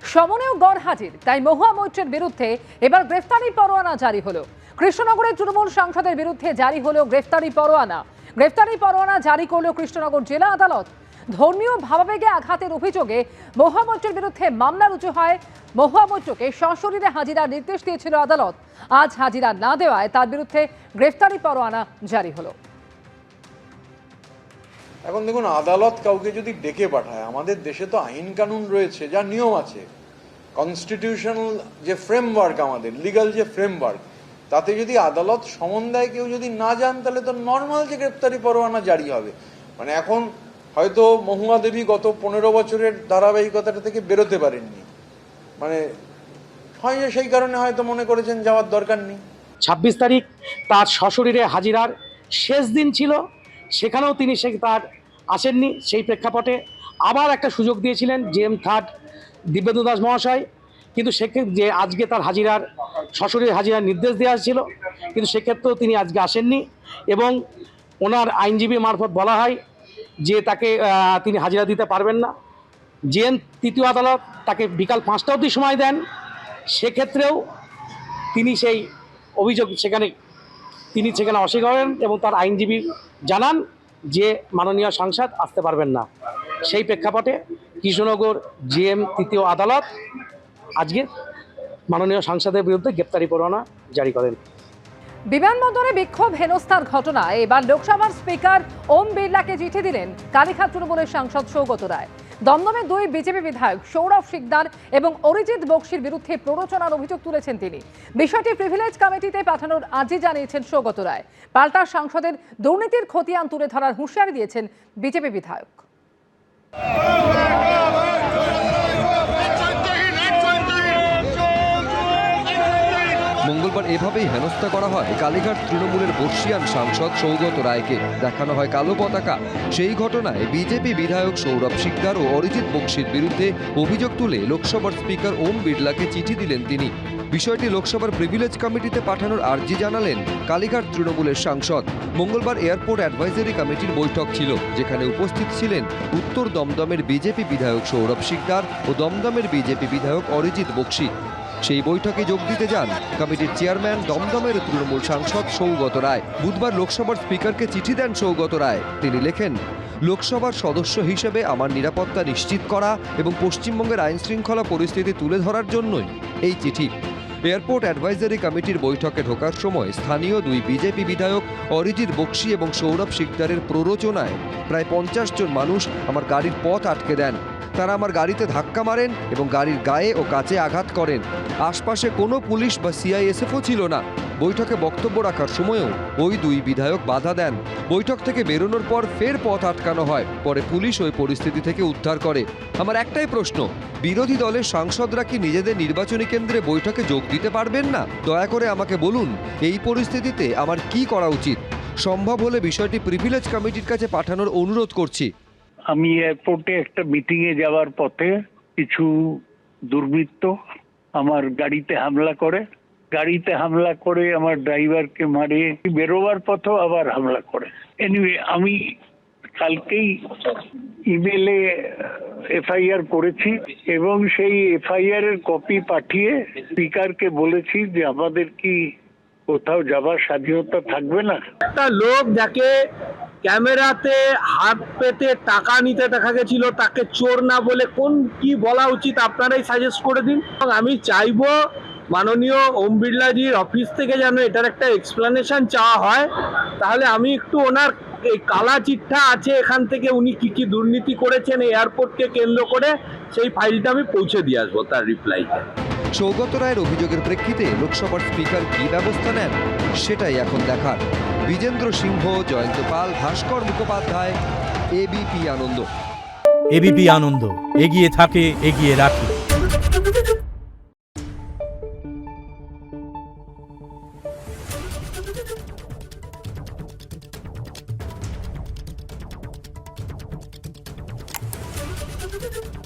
সমনেও গড় হাজির, তাই মহুয়া মৈত্রের বিরুদ্ধে এবার গ্রেফতারি পরোয়ানা জারি হলো। কৃষ্ণনগরের তৃণমূল সাংসদের বিরুদ্ধে জারি হলো গ্রেফতারি পরোয়ানা। গ্রেফতারি পরোয়ানা জারি করল কৃষ্ণনগর জেলা আদালত। ধর্মীয় ভাবাবেগে আঘাতের অভিযোগে মহুয়া মৈত্রের বিরুদ্ধে মামলা রুজু হয়। মহুয়া মৈত্রকে সশরীরে হাজিরার নির্দেশ দিয়েছিল আদালত। আজ হাজিরা না দেওয়ায় তার বিরুদ্ধে গ্রেফতারি পরোয়ানা জারি হলো। এখন দেখুন, আদালত কাউকে যদি ডেকে পাঠায়, আমাদের দেশে তো আইন কানুন রয়েছে, যার নিয়ম আছে, কনস্টিটিউশনাল যে ফ্রেমওয়ার্ক, আমাদের লিগাল যে ফ্রেমওয়ার্ক, তাতে যদি আদালত সমন দেয়, কেউ যদি না যান, তাহলে তো নর্মাল যে গ্রেপ্তারি পরোয়ানা জারি হবে। মানে এখন হয়তো মহুয়া দেবী গত 15 বছরের ধারাবাহিকতাটা থেকে বেরোতে পারেননি, মানে হয় সেই কারণে হয়তো মনে করেছেন যাওয়ার দরকার নেই। 26 তারিখ তার সশরীরে হাজিরার শেষ দিন ছিল, সেখানেও তিনি তার আসেননি। সেই প্রেক্ষাপটে আবার একটা সুযোগ দিয়েছিলেন জেএম থার্ড দিব্যেন্দু দাস মহাশয়, কিন্তু সেক্ষেত্রে যে আজকে তার হাজিরার সশরীরে হাজিরার নির্দেশ দেওয়া ছিল, কিন্তু সেক্ষেত্রেও তিনি আজকে আসেননি এবং ওনার আইনজীবী মারফত বলা হয় যে তাকে তিনি হাজিরা দিতে পারবেন না। জেএম তৃতীয় আদালত তাকে বিকাল 5টা অবধি সময় দেন, সেক্ষেত্রেও তিনি সেই অভিযোগ তিনি সেখানে অস্বীকার করেন এবং তার আইনজীবী জানান যে মাননীয় সাংসদ আসতে পারবেন না। সেই প্রেক্ষাপটে কৃষ্ণনগর জেএম তৃতীয় আদালত আজকে মাননীয় সাংসদের বিরুদ্ধে গ্রেপ্তারি পরোয়ানা জারি করেন। বিমানবন্দরে বিক্ষোভ হেনস্থার ঘটনায় এবার লোকসভার স্পিকার ওম বিড়লাকে চিঠি দিলেন কালীঘাট তৃণমূলের সাংসদ সৌগত রায়। দমদমে 2 বিজেপি বিধায়ক সৌরভ শিকদার এবং অরিজিৎ বক্সির বিরুদ্ধে প্ররোচনার অভিযোগ তুলেছেন তিনি। বিষয়টি প্রিভিলেজ কমিটিতে পাঠানোর আর্জি জানিয়েছেন সৌগত রায়। পাল্টা সাংসদের দুর্নীতির খতিয়ান তুলে ধরার হুঁশিয়ারি দিয়েছেন বিজেপি বিধায়ক। মঙ্গলবার এভাবেই হেনস্থা করা হয় কালীঘাট তৃণমূলের বর্ষিয়ান সাংসদ সৌগত রায়কে। দেখানো হয় কালো পতাকা। সেই ঘটনায় বিজেপি বিধায়ক সৌরভ শিকদার ও অরিজিৎ বক্সির বিরুদ্ধে অভিযোগ তুলে লোকসভার স্পিকার ওম বিড়লাকে চিঠি দিলেন তিনি। বিষয়টি লোকসভার প্রিভিলেজ কমিটিতে পাঠানোর আর্জি জানালেন কালীঘাট তৃণমূলের সাংসদ। মঙ্গলবার এয়ারপোর্ট অ্যাডভাইজারি কমিটির বৈঠক ছিল, যেখানে উপস্থিত ছিলেন উত্তর দমদমের বিজেপি বিধায়ক সৌরভ শিকদার ও দমদমের বিজেপি বিধায়ক অরিজিৎ বক্সি। সেই বৈঠকে যোগ দিতে যান কমিটির চেয়ারম্যান দমদমের তৃণমূল সাংসদ সৌগত রায়। বুধবার লোকসভার স্পিকারকে চিঠি দেন সৌগত রায়। তিনি লেখেন, লোকসভার সদস্য হিসেবে আমার নিরাপত্তা নিশ্চিত করা এবং পশ্চিমবঙ্গের আইন শৃঙ্খলা পরিস্থিতি তুলে ধরার জন্যই এই চিঠি। এয়ারপোর্ট অ্যাডভাইজারি কমিটির বৈঠকে ঢোকার সময় স্থানীয় 2 বিজেপি বিধায়ক অরিজিৎ বক্সি এবং সৌরভ শিকদারের প্ররোচনায় প্রায় 50 জন মানুষ আমার গাড়ির পথ আটকে দেন। তারা আমার গাড়িতে ধাক্কা মারেন এবং গাড়ির গায়ে ও কাচে আঘাত করেন। আশপাশে কোনো পুলিশ বা সিআইএসএফও ছিল না। বৈঠকে বক্তব্য রাখার সময়ও ওই 2 বিধায়ক বাধা দেন। বৈঠক থেকে বেরোনোর পর ফের পথ আটকানো হয়। পরে পুলিশ ওই পরিস্থিতি থেকে উদ্ধার করে। আমার একটাই প্রশ্ন, বিরোধী দলের সাংসদরা কি নিজেদের নির্বাচনী কেন্দ্রে বৈঠকে যোগ দিতে পারবেন না? দয়া করে আমাকে বলুন, এই পরিস্থিতিতে আমার কি করা উচিত? সম্ভব হলে বিষয়টি প্রিভিলেজ কমিটির কাছে পাঠানোর অনুরোধ করছি। আমি এয়ারপোর্টে একটা মিটিংয়ে যাওয়ার পথে কিছু দুর্বৃত্ত আমার গাড়িতে হামলা করে আমার ড্রাইভারকে মারে, বেরোবার পথেও আবার হামলা করে। এনিওয়ে, আমি কালকেই ইমেলে এফআইআর করেছি এবং সেই এফআইআর এর কপি পাঠিয়ে স্পিকারকে বলেছি যে আমাদের কি কোথাও যাবার স্বাধীনতা থাকবে না? একটা লোক যাকে ক্যামেরাতে হাত পেতে টাকা নিতে দেখা গেছিল, তাকে চোর না বলে কি বলা উচিত আপনারাই সাজেস্ট করে দিন। আমি চাইবো মাননীয় ওম বিড়লাজির অফিস থেকে যেন এটার একটা এক্সপ্লেনেশন চাওয়া হয়। তাহলে আমি একটু ওনার এই কালা চিঠা আছে এখান থেকে, উনি কি দুর্নীতি করেছেন এয়ারপোর্টকে কেন্দ্র করে, সেই ফাইলটা আমি পৌঁছে দিয়ে আসবো তার রিপ্লাইতে। সৌগত রায়ের অভিযোগের প্রেক্ষিতে লোকসভার স্পিকার কি ব্যবস্থা নেন সেটাই এখন দেখার। বিজেন্দ্র সিংহ, জয়ন্ত পাল, ভাস্কর মুখোপাধ্যায়, এবিপি আনন্দ। এবিপি আনন্দ, এগিয়ে থাকে, এগিয়ে রাখে। Thank you.